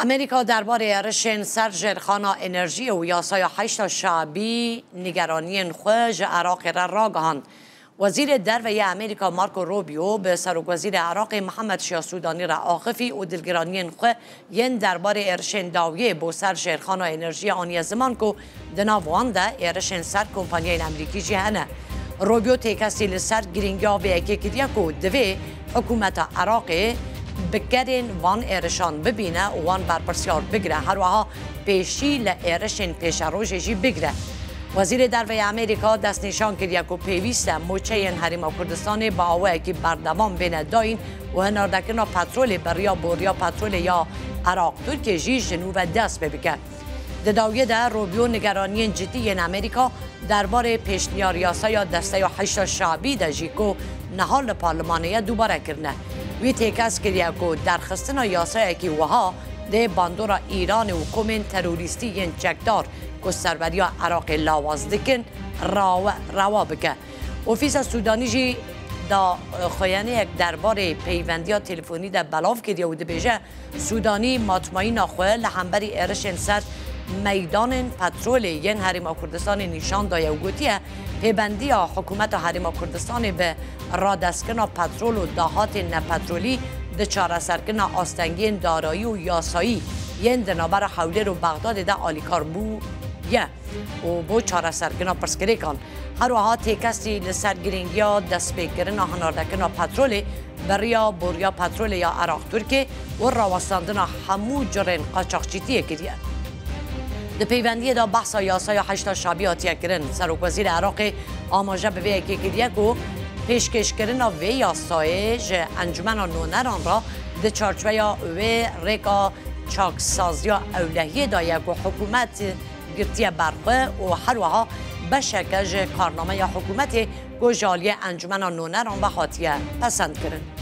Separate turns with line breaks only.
امریکا درباره ارشین سر جرخانا انرژی و یاسای 8 شعبی نگرانی خوش عراق را گهاند. وزیر درve امریکا مارکو روبیو به سروکوزیر عراق محمد شیا صودانی را آخفی و دلگرانی خو ین درباره ارشین داویه با سر جرخانا انرژی آنی زمان کو دناوان ده ارشین سر کمپانی امریکی جهنه. روبیو تکسی لسر گرینگیا و اکی کدیا کو دوی حکومت عراق بکرین وان ارشان ببینه و وان برپرسیار بگره هر وها پیشی لارشین پیش روشی بگره. وزیر درve امریکا دست نشان کرد که پیوست موچه هریما کردستان با آوه که بردمان بین داین و هناردکنا پترول بریا بوریا پترول یا عراق ترکیه جی جنوب دست ببکه. دداویه در روبیو نگرانی جدی امریکا درباره پیشنیار یاسا یا دسته 8 شعبی در جیکو نهال پارلمانیه دوباره کرنه. وی تکس کرد که درخستنا یاسا که وها ده باندورا ایران و کومن تروریستی ین چکدار که سربریا عراق لاواز دکن روا بکه. اوفیس سودانی جی دا خویانه یک درباره پیوندی تلفنی در بلاف کرد و دبیجه سودانی مطمئن آخوه لحنبری ارشن سر میدان پترول ین هریما کردستان نشان دایه و گوتیه پیوندی حکومت هریما کردستان به رادسکن پترول و دهات نپترولی ده چاره سرکن آستنگی دارایی و یاسایی ین دنابر حوله رو بغداد ده آلیکار بو یه و بو چاره سرکن پرسکری کن هر وها تکستی لسرگرینگی دست بگیرن هناردکن پترول بریا بوریا پترول یا عراق ترکیه و راوستاندن همو جرین قاچاقچیتیه کریه. ده پیوندی دا بحث یاسای 8 شعبی آتیه کرن سروکوزیر عراق آماجه به وی کریه که پیشکش کردن و یاسای انجمن نونران را ده چارچوه یا وی ریکا چاکسازی اولهی دایه که حکومت گرتیه برقه و هر وها بشکج کارنامه یا حکومت گوجالی انجمن نونران به خاطیه پسند کرن.